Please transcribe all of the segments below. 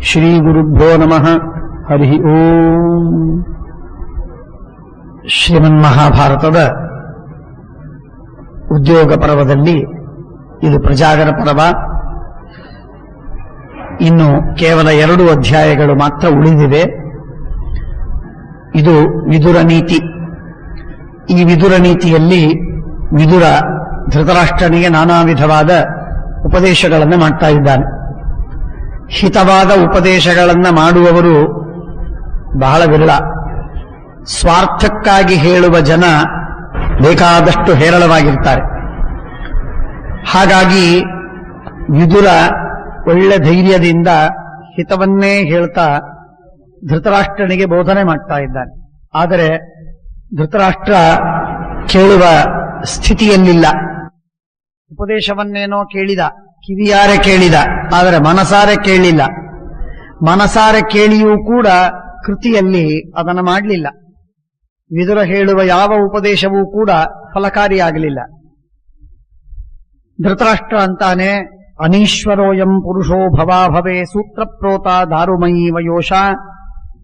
ಶ್ರೀ ಗುರುಭ್ಯೋ ನಮಃ. ಹರಿ ಓಂ. ಶ್ರೀಮನ್ಮಹಾಭಾರತದ ಉದ್ಯೋಗ ಪರ್ವದಲ್ಲಿ ಇದು ಪ್ರಜಾಗರ ಪರ್ವ. ಇನ್ನು ಕೇವಲ 2 ಅಧ್ಯಾಯಗಳು ಮಾತ್ರ ಉಳಿದಿವೆ. ಇದು ವಿದುರ ನೀತಿ. ಈ ವಿದುರ ನೀತಿಯಲ್ಲಿ ವಿದುರ ಧೃತರಾಷ್ಟ್ರನಿಗೆ ನಾನಾ ವಿಧವಾದ ಉಪದೇಶಗಳನ್ನು ಮಾಡ್ತಾ ಇದ್ದಾನೆ. ಹಿತವಾದ ಉಪದೇಶಗಳನ್ನು ಮಾಡುವವರು ಬಹಳ ವಿರಳ. ಸ್ವಾರ್ಥಕ್ಕಾಗಿ ಹೇಳುವ ಜನ ಬೇಕಾದಷ್ಟು ಹೇರಳವಾಗಿರ್ತಾರೆ. ಹಾಗಾಗಿ ವಿದುರ ಒಳ್ಳೆ ಧೈರ್ಯದಿಂದ ಹಿತವನ್ನೇ ಹೇಳ್ತಾ ಧೃತರಾಷ್ಟ್ರನಿಗೆ ಬೋಧನೆ ಮಾಡ್ತಾ ಇದ್ದಾನೆ. ಆದರೆ ಧೃತರಾಷ್ಟ್ರ ಕೇಳುವ ಸ್ಥಿತಿಯಲ್ಲಿಲ್ಲ. ಉಪದೇಶವನ್ನೇನೋ ಕೇಳಿದ, ಕಿವಿಯಾರೆ ಕೇಳಿದ, ಆದರೆ ಮನಸಾರೆ ಕೇಳಲಿಲ್ಲ. ಮನಸಾರೆ ಕೇಳಿಯೂ ಕೂಡ ಕೃತಿಯಲ್ಲಿ ಅದನ್ನು ಮಾಡಲಿಲ್ಲ. ವಿದುರ ಹೇಳುವ ಯಾವ ಉಪದೇಶವೂ ಕೂಡ ಫಲಕಾರಿಯಾಗಲಿಲ್ಲ. ಧೃತರಾಷ್ಟ್ರ ಅಂತಾನೆ, ಅನೀಶ್ವರೋಯಂ ಪುರುಷೋ ಭವಾಭವೆ ಸೂತ್ರಪ್ರೋತ ದಾರುಮಯೀ ವಯೋಷ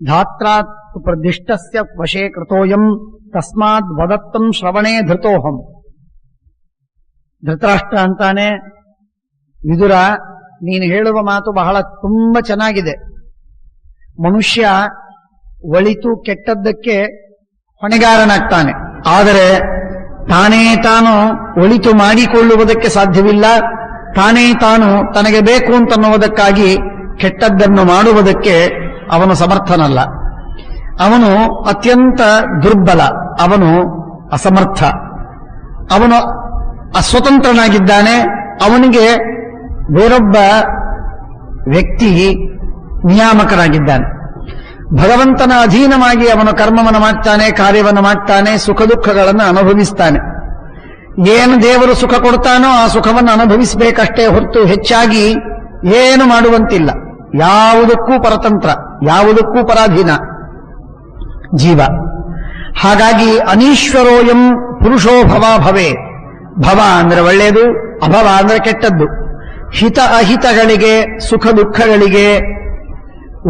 ಧಾತ್ರಾತ್ ಪ್ರದಿಷ್ಟಸ್ಯ ವಶೇ ಕೃತೋಯಂ ತಸ್ಮಾದ್ ವದತ್ತಂ ಶ್ರವಣೇ ಧೃತೋಹಂ. ಧೃತರಾಷ್ಟ್ರ ಅಂತಾನೆ, ವಿದುರ ನೀನು ಹೇಳುವ ಮಾತು ಬಹಳ ತುಂಬಾ ಚೆನ್ನಾಗಿದೆ. ಮನುಷ್ಯ ಒಳಿತು ಕೆಟ್ಟದ್ದಕ್ಕೆ ಹೊಣೆಗಾರನಾಗ್ತಾನೆ, ಆದರೆ ತಾನೇ ತಾನು ಒಳಿತು ಮಾಡಿಕೊಳ್ಳುವುದಕ್ಕೆ ಸಾಧ್ಯವಿಲ್ಲ. ತಾನೇ ತಾನು ತನಗೆ ಬೇಕು ಅಂತನ್ನುವುದಕ್ಕಾಗಿ ಕೆಟ್ಟದ್ದನ್ನು ಮಾಡುವುದಕ್ಕೆ ಅವನು ಸಮರ್ಥನಲ್ಲ. ಅವನು ಅತ್ಯಂತ ದುರ್ಬಲ, ಅವನು ಅಸಮರ್ಥ, ಅವನು ಅಸ್ವತಂತ್ರನಾಗಿದ್ದಾನೆ. ಅವನಿಗೆ ಬೇರೊಬ್ಬ ವ್ಯಕ್ತಿ ನಿಯಾಮಕರಾಗಿದ್ದಾನೆ. ಭಗವಂತನ ಅಧೀನವಾಗಿ ಅವನು ಕರ್ಮವನ್ನು ಮಾಡ್ತಾನೆ, ಕಾರ್ಯವನ್ನು ಮಾಡ್ತಾನೆ, ಸುಖ ದುಃಖಗಳನ್ನು ಅನುಭವಿಸ್ತಾನೆ. ಏನು ದೇವರು ಸುಖ ಕೊಡ್ತಾನೋ ಆ ಸುಖವನ್ನು ಅನುಭವಿಸಬೇಕಷ್ಟೇ ಹೊರತು ಹೆಚ್ಚಾಗಿ ಏನು ಮಾಡುವಂತಿಲ್ಲ. ಯಾವುದಕ್ಕೂ ಪರತಂತ್ರ, ಯಾವುದಕ್ಕೂ ಪರಾಧೀನ ಜೀವ. ಹಾಗಾಗಿ ಅನೀಶ್ವರೋಯಂ ಪುರುಷೋ ಭವಾಭವೆ. ಭವ ಅಂದ್ರೆ ಒಳ್ಳೆಯದು, ಅಭವ ಅಂದ್ರೆ ಕೆಟ್ಟದ್ದು. ಹಿತ ಅಹಿತಗಳಿಗೆ, ಸುಖ ದುಃಖಗಳಿಗೆ,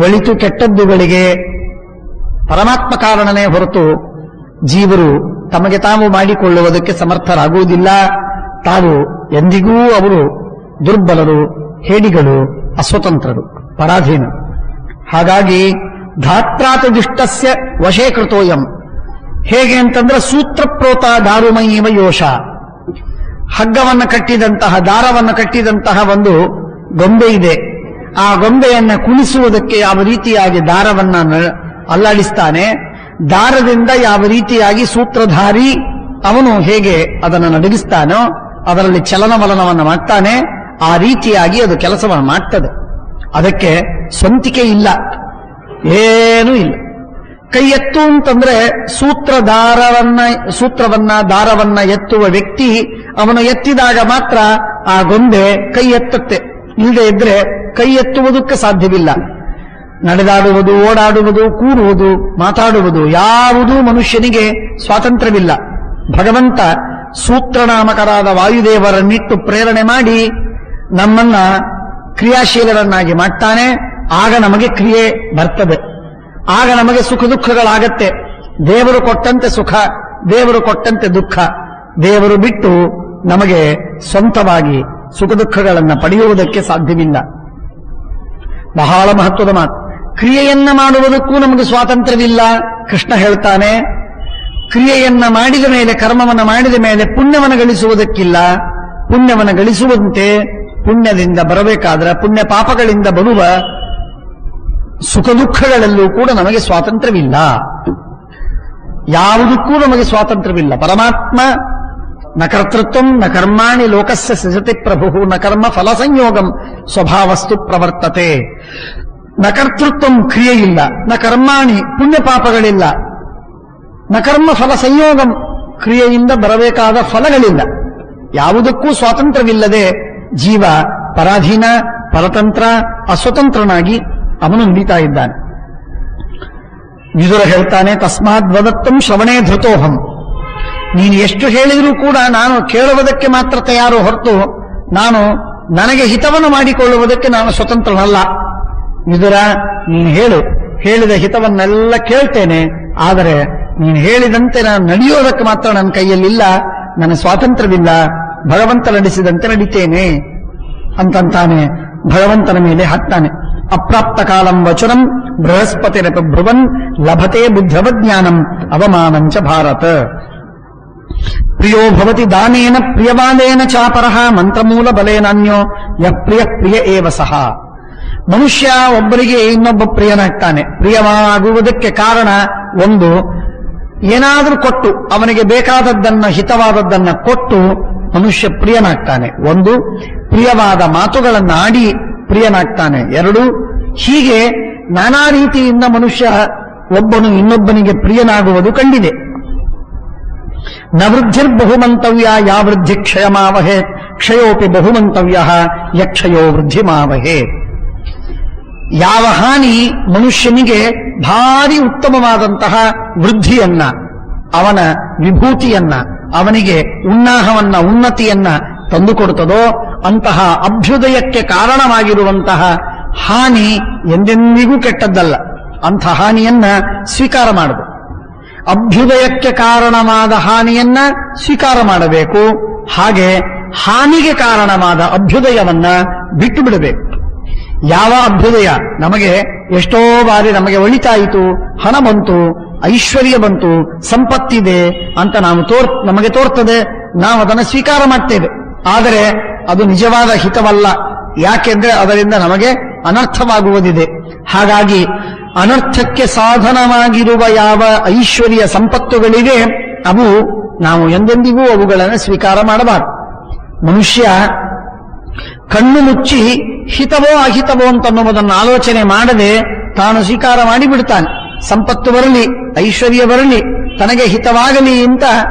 ಒಳಿತು ಕೆಟ್ಟದ್ದುಗಳಿಗೆ ಪರಮಾತ್ಮ ಕಾರಣನೇ ಹೊರತು ಜೀವರು ತಮಗೆ ತಾವು ಮಾಡಿಕೊಳ್ಳುವುದಕ್ಕೆ ಸಮರ್ಥರಾಗುವುದಿಲ್ಲ. ತಾವು ಎಂದಿಗೂ ಅವರು ದುರ್ಬಲರು, ಹೇಡಿಗಳು, ಅಸ್ವತಂತ್ರರು, ಪರಾಧೀನ. ಹಾಗಾಗಿ ಧಾತ್ರಾತ ದುಷ್ಟಸ್ಯ ವಶೇ ಕೃತೋಯಂ. ಹೇಗೆ ಅಂತಂದ್ರೆ ಸೂತ್ರಪ್ರೋತ ದಾರುಮಯೀವ ಯೋಷ. ಹಗ್ಗವನ್ನು ಕಟ್ಟಿದಂತಹ, ದಾರವನ್ನು ಕಟ್ಟಿದಂತಹ ಒಂದು ಗೊಂಬೆ ಇದೆ. ಆ ಗೊಂಬೆಯನ್ನು ಕುಣಿಸುವುದಕ್ಕೆ ಯಾವ ರೀತಿಯಾಗಿ ದಾರವನ್ನ ಅಲ್ಲಾಡಿಸ್ತಾನೆ, ದಾರದಿಂದ ಯಾವ ರೀತಿಯಾಗಿ ಸೂತ್ರಧಾರಿ ಅವನು ಹೇಗೆ ಅದನ್ನು ನಡಗಿಸ್ತಾನೋ, ಅದರಲ್ಲಿ ಚಲನವಲನವನ್ನು ಮಾಡ್ತಾನೆ, ಆ ರೀತಿಯಾಗಿ ಅದು ಕೆಲಸವನ್ನು ಮಾಡ್ತದೆ. ಅದಕ್ಕೆ ಸ್ವಂತಿಕೆ ಇಲ್ಲ, ಏನೂ ಇಲ್ಲ. ಕೈ ಎತ್ತು ಅಂತಂದ್ರೆ ಸೂತ್ರವನ್ನ ದಾರವನ್ನ ಎತ್ತುವ ವ್ಯಕ್ತಿ ಅವನು ಎತ್ತಿದಾಗ ಮಾತ್ರ ಆ ಗೊಂಬೆ ಕೈ ಎತ್ತುತ್ತೆ. ಇಲ್ಲದೆ ಇದ್ರೆ ಕೈ ಎತ್ತುವುದಕ್ಕೆ ಸಾಧ್ಯವಿಲ್ಲ. ನಡೆದಾಡುವುದು, ಓಡಾಡುವುದು, ಕೂರುವುದು, ಮಾತಾಡುವುದು ಯಾವುದೂ ಮನುಷ್ಯನಿಗೆ ಸ್ವಾತಂತ್ರ್ಯವಿಲ್ಲ. ಭಗವಂತ ಸೂತ್ರನಾಮಕರಾದ ವಾಯುದೇವರನ್ನಿಟ್ಟು ಪ್ರೇರಣೆ ಮಾಡಿ ನಮ್ಮನ್ನ ಕ್ರಿಯಾಶೀಲರನ್ನಾಗಿ ಮಾಡ್ತಾನೆ. ಆಗ ನಮಗೆ ಕ್ರಿಯೆ ಬರ್ತದೆ, ಆಗ ನಮಗೆ ಸುಖ ದುಃಖಗಳಾಗತ್ತೆ. ದೇವರು ಕೊಟ್ಟಂತೆ ಸುಖ, ದೇವರು ಕೊಟ್ಟಂತೆ ದುಃಖ. ದೇವರು ಬಿಟ್ಟು ನಮಗೆ ಸ್ವಂತವಾಗಿ ಸುಖ ದುಃಖಗಳನ್ನು ಪಡೆಯುವುದಕ್ಕೆ ಸಾಧ್ಯವಿಲ್ಲ. ಬಹಳ ಮಹತ್ವದ ಮಾತು. ಕ್ರಿಯೆಯನ್ನ ಮಾಡುವುದಕ್ಕೂ ನಮಗೆ ಸ್ವಾತಂತ್ರ್ಯವಿಲ್ಲ. ಕೃಷ್ಣ ಹೇಳ್ತಾನೆ, ಕ್ರಿಯೆಯನ್ನ ಮಾಡಿದ ಮೇಲೆ, ಕರ್ಮವನ್ನು ಮಾಡಿದ ಮೇಲೆ ಪುಣ್ಯವನ್ನು ಗಳಿಸುವುದಕ್ಕಿಲ್ಲ. ಪುಣ್ಯವನ್ನು ಗಳಿಸುವಂತೆ ಪುಣ್ಯದಿಂದ ಬರಬೇಕಾದ್ರೆ ಪುಣ್ಯ ಪಾಪಗಳಿಂದ ಬರುವ ಸುಖ ದುಃಖಗಳಲ್ಲೂ ಕೂಡ ನಮಗೆ ಸ್ವಾತಂತ್ರ್ಯವಿಲ್ಲ. ಯಾವುದಕ್ಕೂ ನಮಗೆ ಸ್ವಾತಂತ್ರ್ಯವಿಲ್ಲ. ಪರಮಾತ್ಮ ನ ಕರ್ತೃತ್ವಂ ನ ಕರ್ಮಾಣಿ ಲೋಕಸ್ಯ ಸೃಜತಿ ಪ್ರಭು ನ ಕರ್ಮ ಫಲ ಸಂಯೋಗಂ ಸ್ವಭಾವಸ್ತು ಪ್ರವರ್ತತೆ. ನ ಕರ್ತೃತ್ವಂ ಕ್ರಿಯೆಯಿಲ್ಲ, ನ ಕರ್ಮಾಣಿ ಪುಣ್ಯ ಪಾಪಗಳಿಲ್ಲ, ನ ಕರ್ಮ ಫಲ ಸಂಯೋಗಂ ಕ್ರಿಯೆಯಿಂದ ಬರಬೇಕಾದ ಫಲಗಳಿಲ್ಲ. ಯಾವುದಕ್ಕೂ ಸ್ವಾತಂತ್ರ್ಯವಿಲ್ಲದೆ ಜೀವ ಪರಾಧೀನ, ಪರತಂತ್ರ, ಅಸ್ವತಂತ್ರನಾಗಿ ಅವನು ನಡೀತಾ ಇದ್ದಾನೆ. ವಿದುರ ಹೇಳ್ತಾನೆ, ತಸ್ಮಾದ್ ವದತ್ತಂ ಶ್ರವಣೇ ಧೃತೋಹಂ. ನೀನು ಎಷ್ಟು ಹೇಳಿದರೂ ಕೂಡ ನಾನು ಕೇಳುವುದಕ್ಕೆ ಮಾತ್ರ ತಯಾರು ಹೊರತು ನಾನು ನನಗೆ ಹಿತವನ್ನು ಮಾಡಿಕೊಳ್ಳುವುದಕ್ಕೆ ನಾನು ಸ್ವತಂತ್ರನಲ್ಲ. ವಿದುರ, ನೀನು ಹೇಳು, ಹೇಳಿದ ಹಿತವನ್ನೆಲ್ಲ ಕೇಳ್ತೇನೆ, ಆದರೆ ನೀನು ಹೇಳಿದಂತೆ ನಾನು ನಡೆಯೋದಕ್ಕೆ ಮಾತ್ರ ನನ್ನ ಕೈಯಲ್ಲಿಲ್ಲ, ನನ್ನ ಸ್ವಾತಂತ್ರ್ಯವಿಲ್ಲ, ಭಗವಂತ ನಡೆಸಿದಂತೆ ನಡಿತೇನೆ ಅಂತಂತಾನೆ. ಭಗವಂತನ ಮೇಲೆ ಹಾಕ್ತಾನೆ. ಅಪ್ರಾಪ್ತ ಕಾಲಂ ವಚನಂ ಬೃಹಸ್ಪತಿರಪ ಭ್ರುವನ್ ಲಭತೆ ಬುದ್ಧವಜ್ಞಾನಂ ಅವಮಾನಂಚ ಭಾರತ. ಪ್ರಿಯೋ ಭವತಿ ದಾನೇನ ಪ್ರಿಯವಾದೇನ ಚಾಪರಃ ಮಂತ್ರಮೂಲ ಬಲೇನಾನ್ಯೋ ಯಪ್ರಿಯ ಪ್ರಿಯ ಏವ ಸಹ. ಮನುಷ್ಯ ಒಬ್ಬರಿಗೆ ಇನ್ನೊಬ್ಬ ಪ್ರಿಯನಾಗ್ತಾನೆ. ಪ್ರಿಯವಾಗುವುದಕ್ಕೆ ಕಾರಣ ಒಂದು, ಏನಾದರೂ ಕೊಟ್ಟು, ಅವನಿಗೆ ಬೇಕಾದದ್ದನ್ನ ಹಿತವಾದದ್ದನ್ನ ಕೊಟ್ಟು ಮನುಷ್ಯ ಪ್ರಿಯನಾಗ್ತಾನೆ. ಒಂದು, ಪ್ರಿಯವಾದ ಮಾತುಗಳನ್ನು ಆಡಿ ಪ್ರಿಯನಾಗ್ತಾನೆ. ಎರಡು, ಹೀಗೆ ನಾನಾ ರೀತಿಯಿಂದ ಮನುಷ್ಯ ಒಬ್ಬನು ಇನ್ನೊಬ್ಬನಿಗೆ ಪ್ರಿಯನಾಗುವುದು ಕಂಡಿದೆ. ನ ವೃದ್ಧಿರ್ಬಹುಮಂತವ್ಯ ಯಾ ವೃದ್ಧಿ ಕ್ಷಯಮಾವಹೇ ಕ್ಷಯೋಪಿ ಬಹುಮಂತವ್ಯ ಯಕ್ಷಯೋ ವೃದ್ಧಿಮಾವಹೇ. ಯಾವ ಹಾನಿ ಮನುಷ್ಯನಿಗೆ ಭಾರಿ ಉತ್ತಮವಾದಂತಹ ವೃದ್ಧಿಯನ್ನ, ಅವನ ವಿಭೂತಿಯನ್ನ, ಅವನಿಗೆ ಉನ್ನಾಹವನ್ನ, ಉನ್ನತಿಯನ್ನ ತಂದುಕೊಡುತ್ತದೋ ಅಂತಹ ಅಭ್ಯುದಯಕ್ಕೆ ಕಾರಣವಾಗಿರುವಂತಹ ಹಾನಿ ಎಂದೆಂದಿಗೂ ಕೆಟ್ಟದ್ದಲ್ಲ. ಅಂಥ ಹಾನಿಯನ್ನ ಸ್ವೀಕಾರ ಮಾಡಬೇಕು. ಅಭ್ಯುದಯಕ್ಕೆ ಕಾರಣವಾದ ಹಾನಿಯನ್ನ ಸ್ವೀಕಾರ ಮಾಡಬೇಕು. ಹಾಗೆ ಹಾನಿಗೆ ಕಾರಣವಾದ ಅಭ್ಯುದಯವನ್ನ ಬಿಟ್ಟು ಬಿಡಬೇಕು. ಯಾವ ಅಭ್ಯುದಯ ನಮಗೆ ಎಷ್ಟೋ ಬಾರಿ ನಮಗೆ ಒಳಿತಾಯಿತು, ಹಣ ಬಂತು, ಐಶ್ವರ್ಯ ಬಂತು, ಸಂಪತ್ತಿದೆ ಅಂತ ನಮಗೆ ತೋರ್ತದೆ, ನಾವು ಅದನ್ನು ಸ್ವೀಕಾರ ಮಾಡ್ತೇವೆ. ಆದರೆ ಅದು ನಿಜವಾದ ಹಿತವಲ್ಲ. ಯಾಕೆಂದ್ರೆ ಅದರಿಂದ ನಮಗೆ ಅನರ್ಥವಾಗುವುದಿದೆ. ಹಾಗಾಗಿ ಅನರ್ಥಕ್ಕೆ ಸಾಧನವಾಗಿರುವ ಯಾವ ಐಶ್ವರ್ಯ ಸಂಪತ್ತುಗಳಿವೆ ಅವು ನಾವು ಎಂದೆಂದಿಗೂ ಅವುಗಳನ್ನು ಸ್ವೀಕಾರ ಮಾಡಬಾರದು. ಮನುಷ್ಯ ಕಣ್ಣು ಮುಚ್ಚಿ ಹಿತವೋ ಅಹಿತವೋ ಅಂತನ್ನುವುದನ್ನು ಆಲೋಚನೆ ಮಾಡದೆ ತಾನು ಸ್ವೀಕಾರ ಮಾಡಿಬಿಡ್ತಾನೆ. ಸಂಪತ್ತು ಬರಲಿ, ಐಶ್ವರ್ಯ ಬರಲಿ, ತನಗೆ ಹಿತವಾಗಲಿ ಅಂತ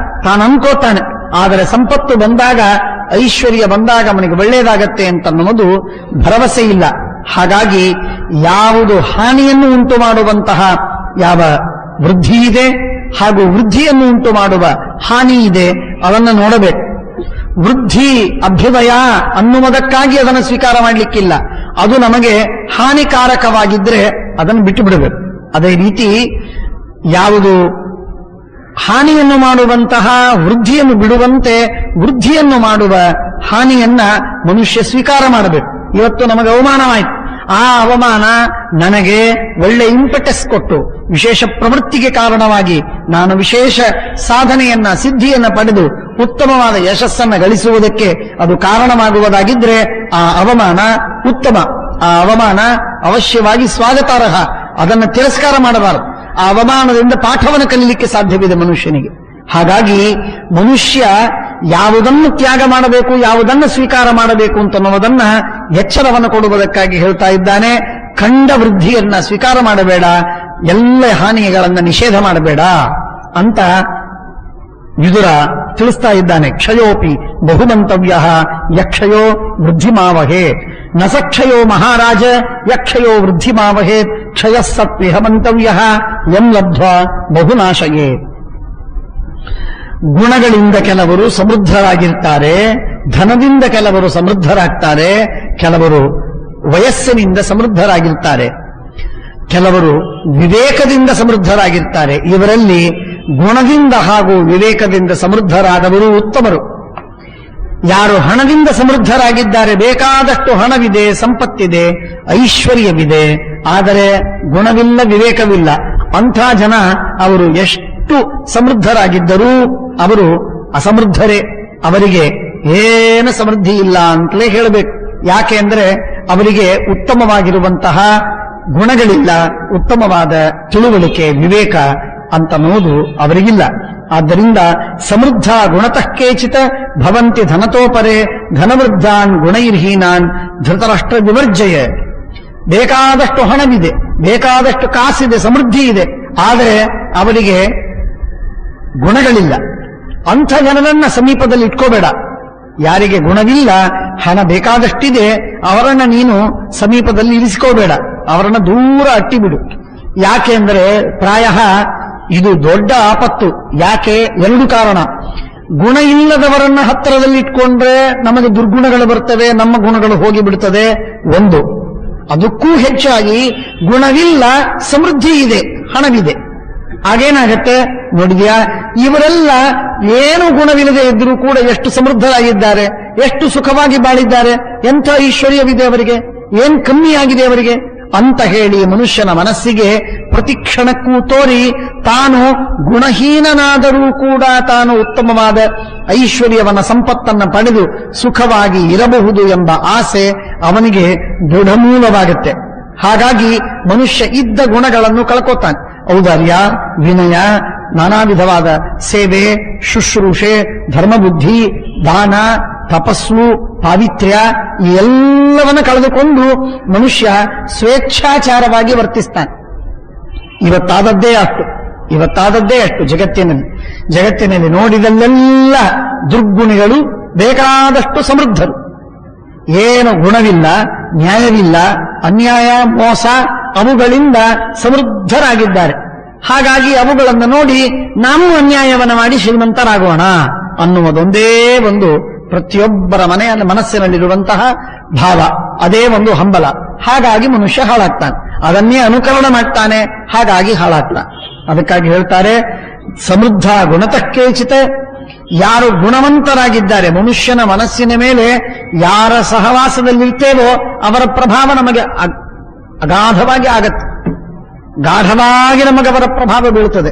ತಾನು ಅನ್ಕೋತಾನೆ. ಆದರೆ ಸಂಪತ್ತು ಬಂದಾಗ, ಐಶ್ವರ್ಯ ಬಂದಾಗ ಅವನಿಗೆ ಒಳ್ಳೆಯದಾಗತ್ತೆ ಅಂತನ್ನುವುದು ಭರವಸೆ ಇಲ್ಲ. ಹಾಗಾಗಿ ಯಾವುದು ಹಾನಿಯನ್ನು ಉಂಟು ಮಾಡುವಂತಹ ಯಾವ ವೃದ್ಧಿ ಇದೆ ಹಾಗೂ ವೃದ್ಧಿಯನ್ನು ಉಂಟು ಮಾಡುವ ಹಾನಿ ಇದೆ ಅದನ್ನು ನೋಡಬೇಕು. ವೃದ್ಧಿ ಅಭ್ಯುದಯ ಅನ್ನುವುದಕ್ಕಾಗಿ ಅದನ್ನು ಸ್ವೀಕಾರ ಮಾಡಲಿಕ್ಕಿಲ್ಲ. ಅದು ನಮಗೆ ಹಾನಿಕಾರಕವಾಗಿದ್ರೆ ಅದನ್ನು ಬಿಟ್ಟು ಬಿಡಬೇಕು. ಅದೇ ರೀತಿ ಯಾವುದು ಹಾನಿಯನ್ನು ಮಾಡುವಂತಹ ವೃದ್ಧಿಯನ್ನು ಬಿಡುವಂತೆ ವೃದ್ಧಿಯನ್ನು ಮಾಡುವ ಹಾನಿಯನ್ನ ಮನುಷ್ಯ ಸ್ವೀಕಾರ ಮಾಡಬೇಕು. ಇವತ್ತು ನಮಗೆ ಅವಮಾನವಾಯಿತು. ಆ ಅವಮಾನ ನನಗೆ ಒಳ್ಳೆ ಇಂಪೆಟಸ್ ಕೊಟ್ಟು ವಿಶೇಷ ಪ್ರವೃತ್ತಿಗೆ ಕಾರಣವಾಗಿ ನಾನು ವಿಶೇಷ ಸಾಧನೆಯನ್ನ, ಸಿದ್ಧಿಯನ್ನ ಪಡೆದು ಉತ್ತಮವಾದ ಯಶಸ್ಸನ್ನು ಗಳಿಸುವುದಕ್ಕೆ ಅದು ಕಾರಣವಾಗುವುದಾಗಿದ್ರೆ ಆ ಅವಮಾನ ಉತ್ತಮ, ಆ ಅವಮಾನ ಅವಶ್ಯವಾಗಿ ಸ್ವಾಗತಾರ್ಹ. ಅದನ್ನು ತಿರಸ್ಕಾರ ಮಾಡಬಾರದು. ಆ ಅವಮಾನದಿಂದ ಪಾಠವನ್ನು ಕಲಿಯಲಿಕ್ಕೆ ಸಾಧ್ಯವಿದೆ ಮನುಷ್ಯನಿಗೆ. ಹಾಗಾಗಿ ಮನುಷ್ಯ ಯಾವುದನ್ನು ತ್ಯಾಗ ಮಾಡಬೇಕು, ಯಾವುದನ್ನು ಸ್ವೀಕಾರ ಮಾಡಬೇಕು ಅಂತನ್ನುವುದನ್ನ ಎಚ್ಚರವನ್ನು ಕೊಡುವುದಕ್ಕಾಗಿ ಹೇಳ್ತಾ ಇದ್ದಾನೆ. ಖಂಡ ವೃದ್ಧಿಯನ್ನ ಸ್ವೀಕಾರ ಮಾಡಬೇಡ, ಎಲ್ಲ ಹಾನಿಗಳನ್ನ ನಿಷೇಧ ಮಾಡಬೇಡ ಅಂತ ವಿದುರ ತಿಳಿಸ್ತಾ ಇದ್ದಾನೆ. ಕ್ಷಯೋಪಿ ಬಹುಮಂತವ್ಯ ಯಕ್ಷಯೋ ವೃದ್ಧಿಮಾವಹೇ ನ ಸಕ್ಷಯೋ ಮಹಾರಾಜ ಯಕ್ಷಯೋ ವೃದ್ಧಿಮಾವಹೇ ಕ್ಷಯಸ್ಸತ್ವಿಹ ಮಂತವ್ಯ ಯಂ ಲಬ್ಧ್ವಾ ಬಹುನಾಶಯೇ. ಗುಣಗಳಿಂದ ಕೆಲವರು ಸಮೃದ್ಧರಾಗಿರ್ತಾರೆ, ಧನದಿಂದ ಕೆಲವರು ಸಮೃದ್ಧರಾಗ್ತಾರೆ, ಕೆಲವರು ವಯಸ್ಸಿನಿಂದ ಸಮೃದ್ಧರಾಗಿರ್ತಾರೆ, ಕೆಲವರು ವಿವೇಕದಿಂದ ಸಮೃದ್ಧರಾಗಿರ್ತಾರೆ. ಇವರಲ್ಲಿ ಗುಣದಿಂದ ಹಾಗೂ ವಿವೇಕದಿಂದ ಸಮೃದ್ಧರಾದವರು ಉತ್ತಮರು. ಯಾರು ಹಣದಿಂದ ಸಮೃದ್ಧರಾಗಿದ್ದಾರೆ, ಬೇಕಾದಷ್ಟು ಹಣವಿದೆ, ಸಂಪತ್ತಿದೆ, ಐಶ್ವರ್ಯವಿದೆ, ಆದರೆ ಗುಣವಿಲ್ಲ, ವಿವೇಕವಿಲ್ಲ, ಅಂಥ ಜನ ಅವರು ಎಷ್ಟು ಸಮೃದ್ಧರಾಗಿದ್ದರೂ ಅವರು ಅಸಮೃದ್ಧರೇ. ಅವರಿಗೆ ಏನು ಸಮೃದ್ಧಿ ಇಲ್ಲ ಅಂತಲೇ ಹೇಳಬೇಕು. ಯಾಕೆ ಅಂದ್ರೆ ಅವರಿಗೆ ಉತ್ತಮವಾಗಿರುವಂತಹ ಗುಣಗಳಿಲ್ಲ, ಉತ್ತಮವಾದ ತಿಳುವಳಿಕೆ, ವಿವೇಕ ಅಂತನ್ನುವುದು ಅವರಿಗಿಲ್ಲ. ಆದ್ದರಿಂದ ಸಮೃದ್ಧ ಗುಣತಃ ಕೇಚಿತ ಭವಂತಿ ಧನತೋಪರೆ ಧನವೃದ್ಧಾನ್ ಗುಣೈರ್ಹೀನಾನ್ ಧೃತರಾಷ್ಟ್ರ ವಿವರ್ಜಯ. ಬೇಕಾದಷ್ಟು ಹಣವಿದೆ, ಬೇಕಾದಷ್ಟು ಕಾಸಿದೆ, ಸಮೃದ್ಧಿ ಇದೆ, ಆದರೆ ಅವರಿಗೆ ಗುಣಗಳಿಲ್ಲ. ಅಂಥ ಜನರನ್ನ ಸಮೀಪದಲ್ಲಿ ಇಟ್ಕೋಬೇಡ. ಯಾರಿಗೆ ಗುಣವಿಲ್ಲ, ಹಣ ಬೇಕಾದಷ್ಟಿದೆ, ಅವರನ್ನ ನೀನು ಸಮೀಪದಲ್ಲಿ ಇರಿಸಿಕೋಬೇಡ, ಅವರನ್ನ ದೂರ ಅಟ್ಟಿಬಿಡು. ಯಾಕೆ ಅಂದರೆ ಪ್ರಾಯ ಇದು ದೊಡ್ಡ ಆಪತ್ತು. ಯಾಕೆ? ಎರಡು ಕಾರಣ. ಗುಣ ಇಲ್ಲದವರನ್ನ ಹತ್ತಿರದಲ್ಲಿ ಇಟ್ಕೊಂಡ್ರೆ ನಮಗೆ ದುರ್ಗುಣಗಳು ಬರ್ತವೆ, ನಮ್ಮ ಗುಣಗಳು ಹೋಗಿ ಬಿಡುತ್ತದೆ ಒಂದು. ಅದಕ್ಕೂ ಹೆಚ್ಚಾಗಿ ಗುಣವಿಲ್ಲ, ಸಮೃದ್ಧಿ ಇದೆ, ಹಣವಿದೆ. ಆಗೇನಾಗತ್ತೆ ನೋಡಿದ್ಯಾ? ಇವರೆಲ್ಲ ಏನು ಗುಣವಿಲ್ಲದೆ ಇದ್ರೂ ಕೂಡ ಎಷ್ಟು ಸಮೃದ್ಧರಾಗಿದ್ದಾರೆ, ಎಷ್ಟು ಸುಖವಾಗಿ ಬಾಳಿದ್ದಾರೆ, ಎಂಥ ಐಶ್ವರ್ಯವಿದೆ ಅವರಿಗೆ, ಏನ್ ಕಮ್ಮಿ ಆಗಿದೆ ಅವರಿಗೆ ಅಂತ ಹೇಳಿ ಮನುಷ್ಯನ ಮನಸ್ಸಿಗೆ ಪ್ರತಿಕ್ಷಣಕ್ಕೂ ತೋರಿ ತಾನು ಗುಣಹೀನನಾದರೂ ಕೂಡ ತಾನು ಉತ್ತಮವಾದ ಐಶ್ವರ್ಯವನ್ನ ಸಂಪತ್ತನ್ನ ಪಡೆದು ಸುಖವಾಗಿ ಇರಬಹುದು ಎಂಬ ಆಸೆ ಅವನಿಗೆ ದೃಢಮೂಲವಾಗುತ್ತೆ. ಹಾಗಾಗಿ ಮನುಷ್ಯ ಇದ್ದ ಗುಣಗಳನ್ನು ಕಳ್ಕೋತಾನೆ. ಔದಾರ್ಯ, ವಿನಯ, ನಾನಾ ವಿಧವಾದ ಸೇವೆ, ಶುಶ್ರೂಷೆ, ಧರ್ಮಬುದ್ಧಿ, ದಾನ, ತಪಸ್ಸು, ಪಾವಿತ್ರ್ಯ ಈ ಎಲ್ಲವನ್ನ ಕಳೆದುಕೊಂಡು ಮನುಷ್ಯ ಸ್ವೇಚ್ಛಾಚಾರವಾಗಿ ವರ್ತಿಸ್ತಾನೆ. ಇವತ್ತಾದದ್ದೇ ಅಷ್ಟು ಜಗತ್ತಿನಲ್ಲಿ ನೋಡಿದಲ್ಲೆಲ್ಲ ದುರ್ಗುಣಿಗಳು ಬೇಕಾದಷ್ಟು ಸಮೃದ್ಧರು. ಏನು ಗುಣವಿಲ್ಲ, ನ್ಯಾಯವಿಲ್ಲ, ಅನ್ಯಾಯ, ಮೋಸ ಅವುಗಳಿಂದ ಸಮೃದ್ಧರಾಗಿದ್ದಾರೆ. ಹಾಗಾಗಿ ಅವುಗಳನ್ನು ನೋಡಿ ನಾವು ಅನ್ಯಾಯವನ್ನು ಮಾಡಿ ಶ್ರೀಮಂತರಾಗೋಣ ಅನ್ನುವುದೊಂದೇ ಒಂದು ಪ್ರತಿಯೊಬ್ಬರ ಮನಸ್ಸಿನಲ್ಲಿರುವಂತಹ ಭಾವ, ಅದೇ ಒಂದು ಹಂಬಲ. ಹಾಗಾಗಿ ಮನುಷ್ಯ ಹಾಳಾಗ್ತಾನೆ, ಅದನ್ನೇ ಅನುಕರಣ ಮಾಡ್ತಾನೆ, ಹಾಗಾಗಿ ಹಾಳಾಗ್ತಾನೆ. ಅದಕ್ಕಾಗಿ ಹೇಳ್ತಾರೆ ಸಮೃದ್ಧ ಗುಣತಕ್ಕೇಚಿತ. ಯಾರು ಗುಣವಂತರಾಗಿದ್ದಾರೆ, ಮನುಷ್ಯನ ಮನಸ್ಸಿನ ಮೇಲೆ ಯಾರ ಸಹವಾಸದಲ್ಲಿರ್ತೇವೋ ಅವರ ಪ್ರಭಾವ ನಮಗೆ ಅಗಾಧವಾಗಿ ಆಗತ್ತೆ, ಗಾಢವಾಗಿ ನಮಗವರ ಪ್ರಭಾವ ಬೀಳುತ್ತದೆ.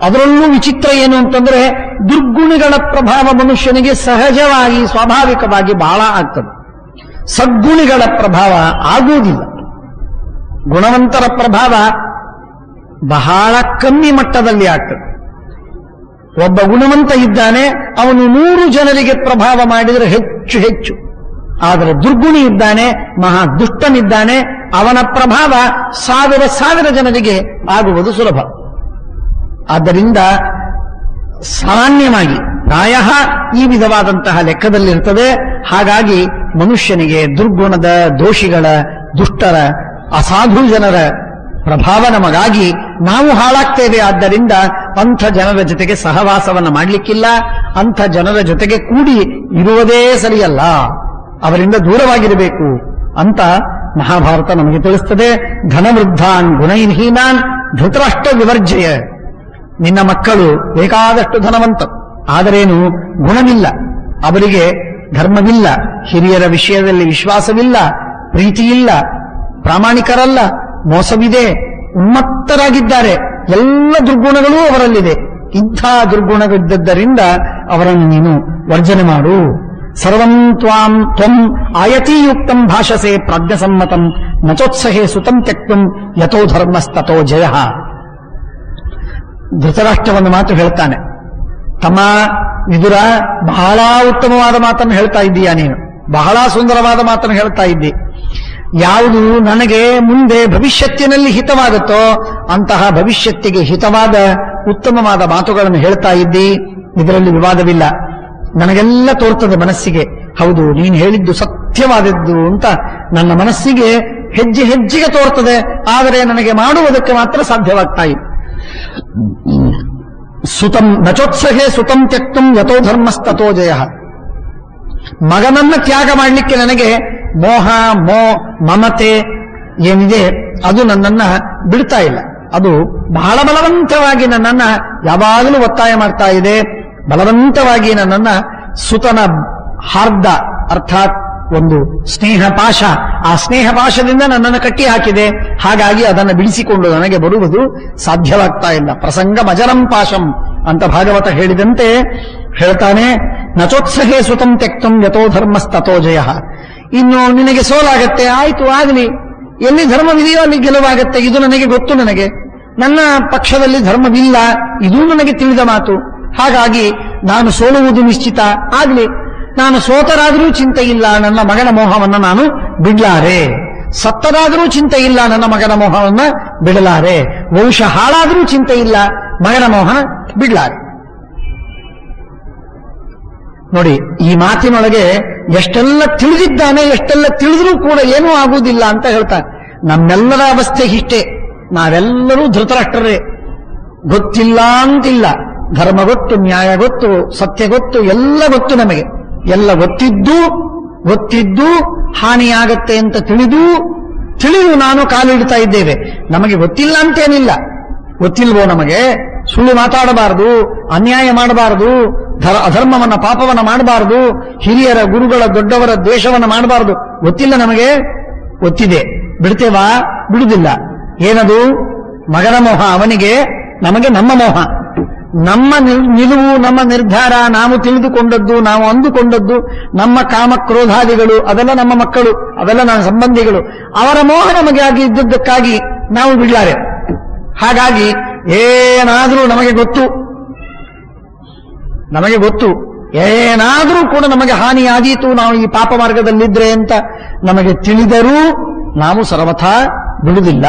ಅದರಲ್ಲೂ ವಿಚಿತ್ರ ಏನು ಅಂತಂದ್ರೆ ದುರ್ಗುಣಿಗಳ ಪ್ರಭಾವ ಮನುಷ್ಯನಿಗೆ ಸಹಜವಾಗಿ ಸ್ವಾಭಾವಿಕವಾಗಿ ಬಹಳ ಆಗ್ತದೆ, ಸದ್ಗುಣಿಗಳ ಪ್ರಭಾವ ಆಗುವುದಿಲ್ಲ. ಗುಣವಂತರ ಪ್ರಭಾವ ಬಹಳ ಕಮ್ಮಿ ಮಟ್ಟದಲ್ಲಿ ಆಗ್ತದೆ. ಒಬ್ಬ ಗುಣವಂತ ಇದ್ದಾನೆ, ಅವನು 100 ಜನರಿಗೆ ಪ್ರಭಾವ ಮಾಡಿದರೆ ಹೆಚ್ಚು. ಆದರೆ ದುರ್ಗುಣಿ ಇದ್ದಾನೆ, ಮಹಾ ದುಷ್ಟನಿದ್ದಾನೆ, ಅವನ ಪ್ರಭಾವ 1000 ಜನರಿಗೆ ಆಗುವುದು ಸುಲಭ. ಆದ್ದರಿಂದ ಸಾಮಾನ್ಯವಾಗಿ ಪ್ರಾಯ ಈ ವಿಧವಾದಂತಹ ಲೆಕ್ಕದಲ್ಲಿರ್ತದೆ. ಹಾಗಾಗಿ ಮನುಷ್ಯನಿಗೆ ದುರ್ಗುಣದ, ದೋಷಿಗಳ, ದುಷ್ಟರ, ಅಸಾಧು ಜನರ ಪ್ರಭಾವ ನಮಗಾಗಿ ನಾವು ಹಾಳಾಗ್ತೇವೆ. ಆದ್ದರಿಂದ ಅಂಥ ಜನರ ಜೊತೆಗೆ ಸಹವಾಸವನ್ನು ಮಾಡಲಿಕ್ಕಿಲ್ಲ, ಅಂಥ ಜನರ ಜೊತೆಗೆ ಕೂಡಿ ಇರುವುದೇ ಸರಿಯಲ್ಲ, ಅವರಿಂದ ದೂರವಾಗಿರಬೇಕು ಅಂತ ಮಹಾಭಾರತ ನಮಗೆ ತಿಳಿಸ್ತದೆ. ಧನವೃದ್ಧಾನ್ ಗುಣೈರ್ಹೀನಾನ್ ಧೃತರಾಷ್ಟ್ರ ವಿವರ್ಜಯ. ನಿನ್ನ ಮಕ್ಕಳು ಬೇಕಾದಷ್ಟು ಧನವಂತ, ಆದರೇನು ಗುಣವಿಲ್ಲ, ಅವರಿಗೆ ಧರ್ಮವಿಲ್ಲ, ಹಿರಿಯರ ವಿಷಯದಲ್ಲಿ ವಿಶ್ವಾಸವಿಲ್ಲ, ಪ್ರೀತಿಯಿಲ್ಲ, ಪ್ರಾಮಾಣಿಕರಲ್ಲ, ಮೋಸವಿದೆ, ಉನ್ಮತ್ತರಾಗಿದ್ದಾರೆ, ಎಲ್ಲ ದುರ್ಗುಣಗಳೂ ಅವರಲ್ಲಿದೆ. ಇಂಥ ದುರ್ಗುಣವಿದ್ದದ್ದರಿಂದ ಅವರನ್ನು ನೀನು ವರ್ಜನೆ ಮಾಡು. ಸರ್ವಂ ತ್ವಂ ಆಯತೀಯುಕ್ತಂ ಭಾಷಸೆ ಪ್ರಾಜ್ಞಸಮ್ಮತಂ ನಚೋತ್ಸಹೇ ಸುತಂ ತ್ಯಕ್ತಂ ಯಥೋ ಧರ್ಮಸ್ತಥೋ ಜಯ. ಧೃತರಾಷ್ಟ್ರವನ್ನು ಮಾತು ಹೇಳ್ತಾನೆ, ತಮ್ಮ ವಿದುರ, ಬಹಳ ಉತ್ತಮವಾದ ಮಾತನ್ನು ಹೇಳ್ತಾ ಇದ್ದೀಯಾ ನೀನು, ಬಹಳ ಸುಂದರವಾದ ಮಾತನ್ನು ಹೇಳ್ತಾ ಇದ್ದಿ. ಯಾವುದು ನನಗೆ ಮುಂದೆ ಭವಿಷ್ಯತ್ತಿನಲ್ಲಿ ಹಿತವಾಗುತ್ತೋ ಅಂತಹ ಭವಿಷ್ಯತ್ತಿಗೆ ಹಿತವಾದ ಉತ್ತಮವಾದ ಮಾತುಗಳನ್ನು ಹೇಳ್ತಾ ಇದ್ದಿ, ಇದರಲ್ಲಿ ವಿವಾದವಿಲ್ಲ. ನನಗೆಲ್ಲ ತೋರ್ತದೆ ಮನಸ್ಸಿಗೆ, ಹೌದು ನೀನು ಹೇಳಿದ್ದು ಸತ್ಯವಾದದ್ದು ಅಂತ ನನ್ನ ಮನಸ್ಸಿಗೆ ಹೆಜ್ಜೆ ಹೆಜ್ಜೆಗೆ ತೋರ್ತದೆ. ಆದರೆ ನನಗೆ ಮಾಡುವುದಕ್ಕೆ ಮಾತ್ರ ಸಾಧ್ಯವಾಗ್ತಾ ಇದೆ. ಸುತಂ ನಚೋತ್ಸಹೇ ಸುತಂ ತ್ಯಕ್ತಂ ಯಥೋ ಧರ್ಮಸ್ತಥೋ ಜಯ. ಮಗನನ್ನ ತ್ಯಾಗ ಮಾಡಲಿಕ್ಕೆ ನನಗೆ ಮಮತೆ ಏನಿದೆ ಅದು ನನ್ನನ್ನ ಬಿಡ್ತಾ ಇಲ್ಲ. ಅದು ಬಹಳ ಬಲವಂತವಾಗಿ ನನ್ನನ್ನ ಯಾವಾಗಲೂ ಒತ್ತಾಯ ಮಾಡ್ತಾ ಇದೆ. ಬಲವಂತವಾಗಿ ನನ್ನನ್ನ ಸುತನ ಹಾರ್ದ, ಅರ್ಥಾತ್ ಒಂದು ಸ್ನೇಹ ಪಾಶ, ಆ ಸ್ನೇಹ ಪಾಶದಿಂದ ನನ್ನನ್ನು ಕಟ್ಟಿ ಹಾಕಿದೆ. ಹಾಗಾಗಿ ಅದನ್ನು ಬಿಡಿಸಿಕೊಂಡು ನನಗೆ ಬರುವುದು ಸಾಧ್ಯವಾಗ್ತಾ ಇಲ್ಲ. ಪ್ರಸಂಗ ಮಜರಂ ಪಾಶಂ ಅಂತ ಭಾಗವತ ಹೇಳಿದಂತೆ ಹೇಳ್ತಾನೆ, ನಚೋತ್ಸಹೇ ಸುತಂ ತ್ಯಕ್ತಂ ಯಥೋ ಧರ್ಮಸ್ತಥೋ ಜಯ. ಇನ್ನು ನಿನಗೆ ಸೋಲಾಗತ್ತೆ, ಆಯ್ತು ಆಗಲಿ, ಎಲ್ಲಿ ಧರ್ಮವಿದೆಯೋ ಅಲ್ಲಿ ಗೆಲುವಾಗತ್ತೆ, ಇದು ನನಗೆ ಗೊತ್ತು. ನನಗೆ ನನ್ನ ಪಕ್ಷದಲ್ಲಿ ಧರ್ಮವಿಲ್ಲ, ಇದೂ ನನಗೆ ತಿಳಿದ ಮಾತು. ಹಾಗಾಗಿ ನಾನು ಸೋಲುವುದು ನಿಶ್ಚಿತ. ಆಗಲಿ, ನಾನು ಸೋತರಾದರೂ ಚಿಂತೆ ಇಲ್ಲ, ನನ್ನ ಮಗನ ಮೋಹವನ್ನು ನಾನು ಬಿಡ್ಲಾರೆ. ಸತ್ತರಾದರೂ ಚಿಂತೆ ಇಲ್ಲ, ನನ್ನ ಮಗನ ಮೋಹವನ್ನ ಬಿಡಲಾರೆ. ವಂಶ ಹಾಳಾದರೂ ಚಿಂತೆ ಇಲ್ಲ, ಮಗನ ಮೋಹ ಬಿಡ್ಲಾರೆ. ನೋಡಿ, ಈ ಮಾತಿನೊಳಗೆ ಎಷ್ಟೆಲ್ಲ ತಿಳಿದಿದ್ದಾನೆ, ಎಷ್ಟೆಲ್ಲ ತಿಳಿದ್ರೂ ಕೂಡ ಏನೂ ಆಗುವುದಿಲ್ಲ ಅಂತ ಹೇಳ್ತಾನೆ. ನಮ್ಮೆಲ್ಲರ ಅವಸ್ಥೆ ಇಷ್ಟೇ, ನಾವೆಲ್ಲರೂ ಧೃತರಾಷ್ಟ್ರರೇ. ಗೊತ್ತಿಲ್ಲ ಅಂತಿಲ್ಲ, ಧರ್ಮ ಗೊತ್ತು, ನ್ಯಾಯ ಗೊತ್ತು, ಸತ್ಯ ಗೊತ್ತು, ಎಲ್ಲ ಗೊತ್ತು ನಮಗೆ. ಎಲ್ಲ ಗೊತ್ತಿದ್ದು ಹಾನಿಯಾಗತ್ತೆ ಅಂತ ತಿಳಿದು ತಿಳಿದು ನಾನು ಕಾಲಿಡ್ತಾ ಇದ್ದೇವೆ. ನಮಗೆ ಗೊತ್ತಿಲ್ಲ ಅಂತೇನಿಲ್ಲ. ಗೊತ್ತಿಲ್ವೋ ನಮಗೆ? ಸುಳ್ಳು ಮಾತಾಡಬಾರದು, ಅನ್ಯಾಯ ಮಾಡಬಾರದು, ಅಧರ್ಮವನ್ನ ಪಾಪವನ್ನ ಮಾಡಬಾರದು, ಹಿರಿಯರ ಗುರುಗಳ ದೊಡ್ಡವರ ದ್ವೇಷವನ್ನ ಮಾಡಬಾರದು. ಗೊತ್ತಿಲ್ಲ ನಮಗೆ? ಗೊತ್ತಿದೆ. ಬಿಡ್ತೇವಾ? ಬಿಡುವುದಿಲ್ಲ. ಏನದು? ಮಗನ ಮೋಹ ಅವನಿಗೆ, ನಮಗೆ ನಮ್ಮ ಮೋಹ. ನಮ್ಮ ನಿಲುವು, ನಮ್ಮ ನಿರ್ಧಾರ, ನಾವು ತಿಳಿದುಕೊಂಡದ್ದು, ನಾವು ಅಂದುಕೊಂಡದ್ದು, ನಮ್ಮ ಕಾಮ ಕ್ರೋಧಾದಿಗಳು, ಅದೆಲ್ಲ ನಮ್ಮ ಮಕ್ಕಳು, ಅದೆಲ್ಲ ನನ್ನ ಸಂಬಂಧಿಗಳು. ಅವರ ಮೋಹ ನಮಗೆ ಆಗಿ ಇದ್ದದ್ದಕ್ಕಾಗಿ ನಾವು ಬಿಡ್ಲಾರೆ. ಹಾಗಾಗಿ ಏನಾದರೂ ನಮಗೆ ಗೊತ್ತು, ಏನಾದರೂ ಕೂಡ ನಮಗೆ ಹಾನಿಯಾದೀತು, ನಾವು ಈ ಪಾಪ ಮಾರ್ಗದಲ್ಲಿದ್ರೆ ಅಂತ ನಮಗೆ ತಿಳಿದರೂ ನಾವು ಸರ್ವಥಾ ಬಿಡುವುದಿಲ್ಲ.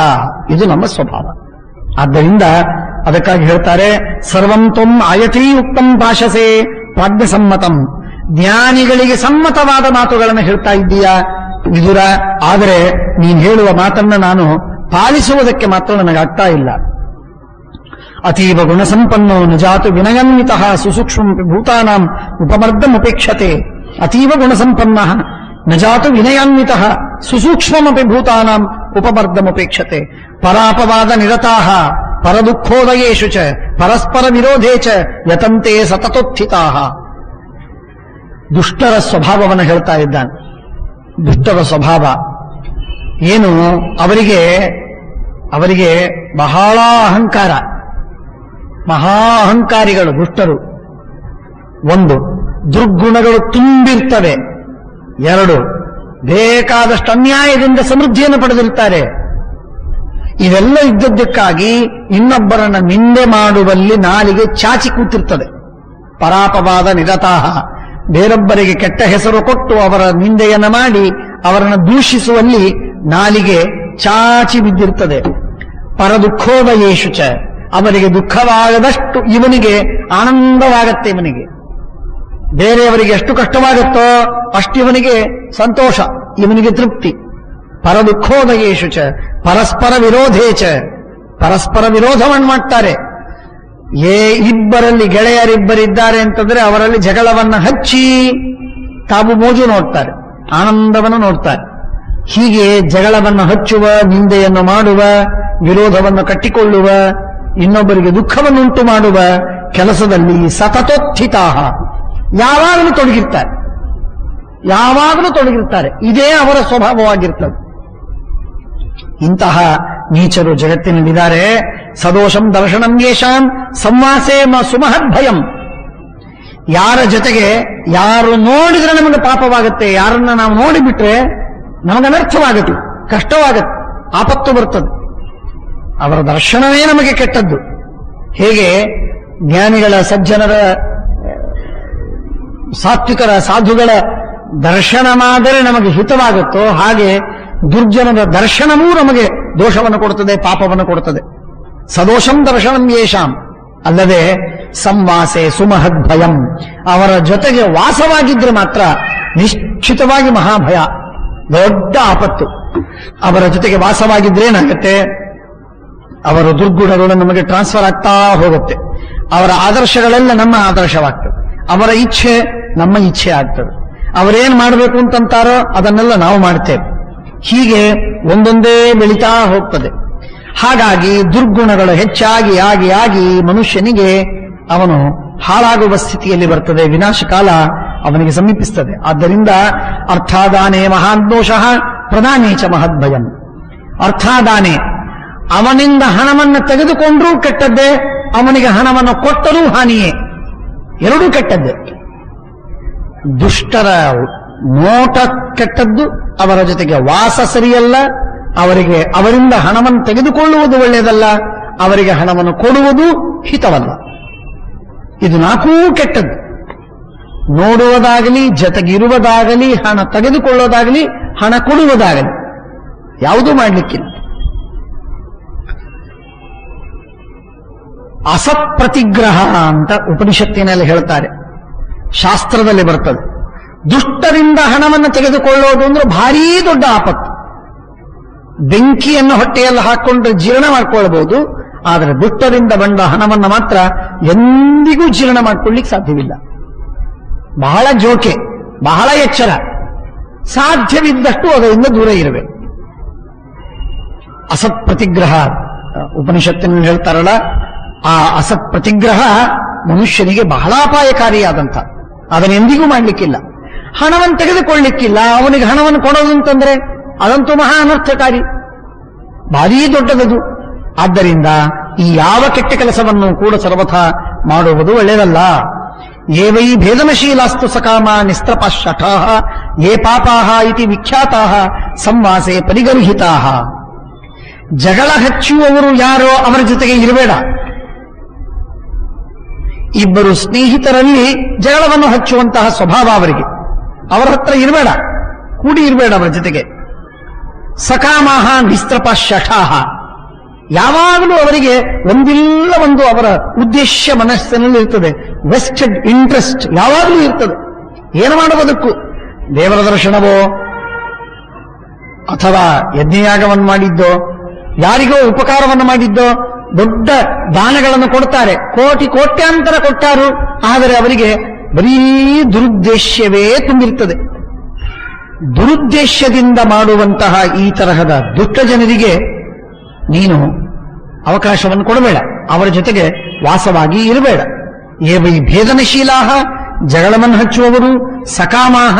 ಇದು ನಮ್ಮ ಸ್ವಭಾವ. ಆದ್ದರಿಂದ ಅದಕ್ಕಾಗಿ ಹೇಳ್ತಾರೆ, ಸರ್ವಂ ತ್ವಂ ಆಯತೀ ಉಕ್ತಂ ಭಾಷಸೆ ಪ್ರಾಜ್ಞಸಮ್ಮತಂ. ಜ್ಞಾನಿಗಳಿಗೆ ಸಮ್ಮತವಾದ ಮಾತುಗಳನ್ನು ಹೇಳ್ತಾ ಇದ್ದೀಯಾ ವಿದುರ, ಆದರೆ ನೀನು ಹೇಳುವ ಮಾತನ್ನ ನಾನು ಪಾಲಿಸುವುದಕ್ಕೆ ಮಾತ್ರ ನನಗಾಗ್ತಾ ಇಲ್ಲ. ಅತೀವ ಗುಣಸಂಪನ್ನೋ ನಜಾತು ವಿನಯನ್ವಿತಃ ಸುಸೂಕ್ಷ್ಮ ಭೂತಾನಾಂ ಉಪಮರ್ದಮುಪೇಕ್ಷತೆ. ಅತೀವ ಗುಣಸಂಪನ್ನ ನಜಾತು ವಿನಯಾನ್ವಿತಃ ಸುಸೂಕ್ಷ್ಮಮಪಿ ಭೂತಾನಾಂ ಉಪಮರ್ದಮುಪೇಕ್ಷತೆ. ಪರಾಪವಾದ ನಿರತಾಃ ಪರದುಃಖೋದಯೇಷು ಚ ಪರಸ್ಪರ ವಿರೋಧೇ ಚ ಯತಂತೆ ಸತತೋತ್ಥಿತಾಃ. ದುಷ್ಟರ ಸ್ವಭಾವವನ್ನು ಹೇಳ್ತಾ ಇದ್ದಾನೆ. ದುಷ್ಟರ ಸ್ವಭಾವ ಏನು? ಅವರಿಗೆ ಬಹಳ ಅಹಂಕಾರ, ಮಹಾ ಅಹಂಕಾರಿಗಳು ದುಷ್ಟರು. ಒಂದು, ದುರ್ಗುಣಗಳು ತುಂಬಿರ್ತವೆ. ಎರಡು, ಬೇಕಾದಷ್ಟು ಅನ್ಯಾಯದಿಂದ ಸಮೃದ್ಧಿಯನ್ನು ಪಡೆದಿರ್ತಾರೆ. ಇವೆಲ್ಲ ಇದ್ದದ್ದಕ್ಕಾಗಿ ಇನ್ನೊಬ್ಬರನ್ನ ನಿಂದೆ ಮಾಡುವಲ್ಲಿ ನಾಲಿಗೆ ಚಾಚಿ ಕೂತಿರ್ತದೆ. ಪರಾಪವಾದ ನಿರತಾಹ, ಬೇರೊಬ್ಬರಿಗೆ ಕೆಟ್ಟ ಹೆಸರು ಕೊಟ್ಟು ಅವರ ನಿಂದೆಯನ್ನು ಮಾಡಿ ಅವರನ್ನು ದೂಷಿಸುವಲ್ಲಿ ನಾಲಿಗೆ ಚಾಚಿ ಬಿದ್ದಿರ್ತದೆ. ಪರದುಃಖೋದಯೇಷು ಚ, ಅವರಿಗೆ ದುಃಖವಾಗದಷ್ಟು ಇವನಿಗೆ ಆನಂದವಾಗತ್ತೆ. ಇವನಿಗೆ ಬೇರೆಯವರಿಗೆ ಎಷ್ಟು ಕಷ್ಟವಾಗುತ್ತೋ ಅಷ್ಟು ಇವನಿಗೆ ಸಂತೋಷ, ಇವನಿಗೆ ತೃಪ್ತಿ. ಪರದುಃಖೋದಯೇಷು ಚ ಪರಸ್ಪರ ವಿರೋಧೇ ಚ, ಪರಸ್ಪರ ವಿರೋಧವನ್ನು ಮಾಡ್ತಾರೆ. ಇಬ್ಬರಲ್ಲಿ ಗೆಳೆಯರಿಬ್ಬರಿದ್ದಾರೆ ಅಂತಂದ್ರೆ ಅವರಲ್ಲಿ ಜಗಳವನ್ನ ಹಚ್ಚಿ ತಾವು ಮೋಜು ನೋಡ್ತಾರೆ, ಆನಂದವನ್ನು ನೋಡ್ತಾರೆ. ಹೀಗೆ ಜಗಳವನ್ನು ಹಚ್ಚುವ, ನಿಂದೆಯನ್ನು ಮಾಡುವ, ವಿರೋಧವನ್ನು ಕಟ್ಟಿಕೊಳ್ಳುವ, ಇನ್ನೊಬ್ಬರಿಗೆ ದುಃಖವನ್ನುಂಟು ಮಾಡುವ ಕೆಲಸದಲ್ಲಿ ಸತತೋತ್ಥಿತಾಹ, ಯಾವಾಗಲೂ ತೊಡಗಿರ್ತಾರೆ. ಇದೇ ಅವರ ಸ್ವಭಾವವಾಗಿರ್ತದೆ. ಇಂತಹ ನೀಚರು ಜಗತ್ತಿನಲ್ಲಿದ್ದಾರೆ. ಸದೋಷಂ ದರ್ಶನಂ ಯೇಷಾಂ ಸಂವಾಸೇ ಸುಮಹದ್ ಭಯಂ. ಯಾರ ಜೊತೆಗೆ ಯಾರು ನೋಡಿದ್ರೆ ನಮಗೆ ಪಾಪವಾಗುತ್ತೆ, ಯಾರನ್ನ ನಾವು ನೋಡಿಬಿಟ್ರೆ ನಮಗೆ ಅನರ್ಥವಾಗುತ್ತೆ, ಕಷ್ಟವಾಗುತ್ತೆ, ಆಪತ್ತು ಬರ್ತದೆ. ಅವರ ದರ್ಶನವೇ ನಮಗೆ ಕೆಟ್ಟದ್ದು. ಹೇಗೆ ಜ್ಞಾನಿಗಳ, ಸಜ್ಜನರ, ಸಾತ್ವಿಕರ, ಸಾಧುಗಳ ದರ್ಶನ ಮಾದರೆ ನಮಗೆ ಹಿತವಾಗುತ್ತೋ ಹಾಗೆ ದುರ್ಜನರ ದರ್ಶನವೂ ನಮಗೆ ದೋಷವನ್ನು ಕೊಡುತ್ತದೆ, ಪಾಪವನ್ನು ಕೊಡುತ್ತದೆ. ಸದೋಷಂ ದರ್ಶನಂ ಯೇಷಾಂ, ಅಲ್ಲದೆ ಸಂವಾಸೆ ಸುಮಹದ್ ಭಯಂ. ಅವರ ಜೊತೆಗೆ ವಾಸವಾಗಿದ್ರೆ ಮಾತ್ರ ನಿಶ್ಚಿತವಾಗಿ ಮಹಾಭಯ, ದೊಡ್ಡ ಆಪತ್ತು. ಅವರ ಜೊತೆಗೆ ವಾಸವಾಗಿದ್ರೆ ಏನಾಗುತ್ತೆ? ಅವರ ದುರ್ಗುಣಗಳು ನಮಗೆ ಟ್ರಾನ್ಸ್ಫರ್ ಆಗ್ತಾ ಹೋಗುತ್ತೆ. ಅವರ ಆದರ್ಶಗಳೆಲ್ಲ ನಮ್ಮ ಆದರ್ಶವಾಗ್ತದೆ, ಅವರ ಇಚ್ಛೆ ನಮ್ಮ ಇಚ್ಛೆ ಆಗ್ತದೆ. ಅವರೇನ್ ಮಾಡಬೇಕು ಅಂತಂತಾರೋ ಅದನ್ನೆಲ್ಲ ನಾವು ಮಾಡ್ತೇವೆ. ಹೀಗೆ ಒಂದೊಂದೇ ಬೆಳೀತಾ ಹೋಗ್ತದೆ. ಹಾಗಾಗಿ ದುರ್ಗುಣಗಳು ಹೆಚ್ಚಾಗಿ ಆಗಿ ಆಗಿ ಮನುಷ್ಯನಿಗೆ ಅವನು ಹಾಳಾಗುವ ಸ್ಥಿತಿಯಲ್ಲಿ ಬರ್ತದೆ, ವಿನಾಶಕಾಲ ಅವನಿಗೆ ಸಮೀಪಿಸ್ತದೆ. ಆದ್ದರಿಂದ ಅರ್ಥಾದಾನೇ ಮಹಾನ್ ದೋಷಃ ಪ್ರದಾನೇ ಚ ಮಹದ್ಭಯಂ. ಅರ್ಥಾದಾನೆ, ಅವನಿಂದ ಹಣವನ್ನು ತೆಗೆದುಕೊಂಡ್ರೂ ಕೆಟ್ಟದ್ದೇ, ಅವನಿಗೆ ಹಣವನ್ನು ಕೊಟ್ಟರೂ ಹಾನಿಯೇ, ಎರಡೂ ಕೆಟ್ಟದ್ದೇ. ದುಷ್ಟರ ನೋಟ ಕೆಟ್ಟದ್ದು, ಅವರ ಜೊತೆಗೆ ವಾಸ ಸರಿಯಲ್ಲ, ಅವರಿಂದ ಹಣವನ್ನು ತೆಗೆದುಕೊಳ್ಳುವುದು ಒಳ್ಳೆಯದಲ್ಲ, ಅವರಿಗೆ ಹಣವನ್ನು ಕೊಡುವುದು ಹಿತವಲ್ಲ. ಇದು ನಾಲ್ಕೂ ಕೆಟ್ಟದ್ದು. ನೋಡುವುದಾಗಲಿ, ಜೊತೆಗಿರುವುದಾಗಲಿ, ಹಣ ತೆಗೆದುಕೊಳ್ಳೋದಾಗಲಿ, ಹಣ ಕೊಡುವುದಾಗಲಿ, ಯಾವುದೂ ಮಾಡಲಿಕ್ಕಿಲ್ಲ. ಅಸತ್ಪ್ರತಿಗ್ರಹ ಅಂತ ಉಪನಿಷತ್ತಿನಲ್ಲಿ ಹೇಳ್ತಾರೆ, ಶಾಸ್ತ್ರದಲ್ಲಿ ಬರ್ತದೆ. ದುಷ್ಟರಿಂದ ಹಣವನ್ನು ತೆಗೆದುಕೊಳ್ಳೋದು ಅಂದ್ರೆ ಭಾರೀ ದೊಡ್ಡ ಆಪತ್ತು. ಬೆಂಕಿಯನ್ನು ಹೊಟ್ಟೆಯಲ್ಲಿ ಹಾಕೊಂಡ್ರೆ ಜೀರ್ಣ ಮಾಡ್ಕೊಳ್ಬಹುದು, ಆದರೆ ದುಷ್ಟರಿಂದ ಬಂದ ಹಣವನ್ನು ಮಾತ್ರ ಎಂದಿಗೂ ಜೀರ್ಣ ಮಾಡ್ಕೊಳ್ಳಿಕ್ಕೆ ಸಾಧ್ಯವಿಲ್ಲ. ಬಹಳ ಜೋಕೆ, ಬಹಳ ಎಚ್ಚರ, ಸಾಧ್ಯವಿದ್ದಷ್ಟು ಅದರಿಂದ ದೂರ ಇರಬೇಕು. ಅಸತ್ ಪ್ರತಿಗ್ರಹ ಉಪನಿಷತ್ತಿನಲ್ಲಿ ಹೇಳ್ತಾರಲ್ಲ, ಆ ಅಸತ್ ಪ್ರತಿಗ್ರಹ ಮನುಷ್ಯನಿಗೆ ಬಹಳ ಅಪಾಯಕಾರಿಯಾದಂಥ, ಅದನ್ನೆಂದಿಗೂ ಮಾಡಲಿಕ್ಕಿಲ್ಲ. ಹಣವನ್ನು ತೆಗೆದುಕೊಳ್ಳಿಕ್ಕಿಲ್ಲ, ಅವನಿಗೆ ಹಣವನ್ನು ಕೊಡೋದು ಅಂತಂದ್ರೆ ಅದಂತೂ ಮಹಾ ಅನರ್ಥಕಾರಿ, ಭಾರೀ ದೊಡ್ಡದದು. ಆದ್ದರಿಂದ ಈ ಯಾವ ಕೆಟ್ಟ ಕೆಲಸವನ್ನು ಕೂಡ ಸರ್ವಥಾ ಮಾಡುವುದು ಒಳ್ಳೆಯದಲ್ಲ. ಏವೈ ಭೇದನಶೀಲಾಸ್ತು ಸಕಾಮ ನಿಸ್ತ್ರಪಶಠಾ ಯೇ ಪಾಪಾಹ ಇತಿ ವಿಖ್ಯಾತಾಹ ಸಂವಾಸೆ ಪರಿಗರ್ಹಿತಾಹ. ಜಗಳ ಹಚ್ಚುವವರು ಯಾರೋ ಅವರ ಜೊತೆಗೆ ಇರಬೇಡ. ಇಬ್ಬರು ಸ್ನೇಹಿತರಲ್ಲಿ ಜಗಳವನ್ನು ಹಚ್ಚುವಂತಹ ಸ್ವಭಾವ ಅವರಿಗೆ, ಅವರ ಹತ್ರ ಇರಬೇಡ, ಕೂಡಿ ಇರಬೇಡ ಅವರ ಜೊತೆಗೆ. ಸಕಾಮಾಹ ನಿಸ್ತ್ರಪಶಠಾಹ, ಯಾವಾಗಲೂ ಅವರಿಗೆ ಒಂದಿಲ್ಲ ಒಂದು ಅವರ ಉದ್ದೇಶ ಮನಸ್ಸಿನಲ್ಲಿ ಇರ್ತದೆ, ವೆಸ್ಟೆಡ್ ಇಂಟ್ರೆಸ್ಟ್ ಯಾವಾಗಲೂ ಇರ್ತದೆ. ಏನು ಮಾಡುವುದಕ್ಕೂ ದೇವರ ದರ್ಶನವೋ ಅಥವಾ ಯಜ್ಞಯಾಗವನ್ನು ಮಾಡಿದ್ದೋ, ಯಾರಿಗೋ ಉಪಕಾರವನ್ನು ಮಾಡಿದ್ದೋ, ದೊಡ್ಡ ದಾನಗಳನ್ನು ಕೊಡ್ತಾರೆ, ಕೋಟ್ಯಾಂತರ ಕೊಟ್ಟಾರು, ಆದರೆ ಅವರಿಗೆ ಬರೀ ದುರುದ್ದೇಶವೇ ತುಂಬಿರ್ತದೆ. ದುರುದ್ದೇಶದಿಂದ ಮಾಡುವಂತಹ ಈ ತರಹದ ದುಷ್ಟ ಜನರಿಗೆ ನೀನು ಅವಕಾಶವನ್ನು ಕೊಡಬೇಡ, ಅವರ ಜೊತೆಗೆ ವಾಸವಾಗಿ ಇರಬೇಡ. ಏವೈ ಭೇದನಶೀಲಾಹ, ಜಗಳವನ್ನು ಹಚ್ಚುವವರು, ಸಕಾಮಾಹ,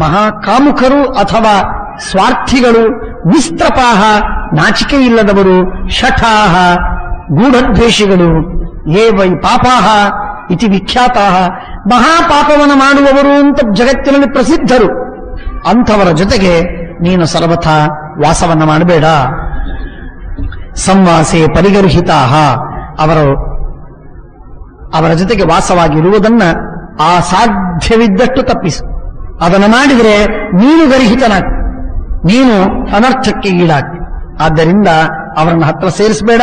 ಮಹಾಕಾಮುಕರು ಅಥವಾ ಸ್ವಾರ್ಥಿಗಳು, ನಿಸ್ತ್ರಪಾಹ, ನಾಚಿಕೆ ಇಲ್ಲದವರು, ಶಠಾಹ, ಗೂಢದ್ವೇಷಿಗಳು, ಏವೈ ಪಾಪಾಹ ಇತಿ ವಿಖ್ಯಾತಾಹ, ಮಹಾಪಾಪವನ್ನು ಮಾಡುವವರು ಅಂತ ಜಗತ್ತಿನಲ್ಲಿ ಪ್ರಸಿದ್ಧರು. ಅಂಥವರ ಜೊತೆಗೆ ನೀನು ಸರ್ವಥಾ ವಾಸವನ್ನ ಮಾಡಬೇಡ. ಸಂವಾಸೆ ಪರಿಗರ್ಹಿತಾಹ, ಅವರ ಜೊತೆಗೆ ವಾಸವಾಗಿರುವುದನ್ನ ಆ ಸಾಧ್ಯವಿದ್ದಷ್ಟು ತಪ್ಪಿಸು. ಅದನ್ನು ಮಾಡಿದರೆ ನೀನು ಗರ್ಹಿತನಾಗ್ತಿ, ನೀನು ಅನರ್ಥಕ್ಕೆ ಈಡಾಗ್ತಿ. ಆದ್ದರಿಂದ ಅವರನ್ನು ಹತ್ರ ಸೇರಿಸಬೇಡ.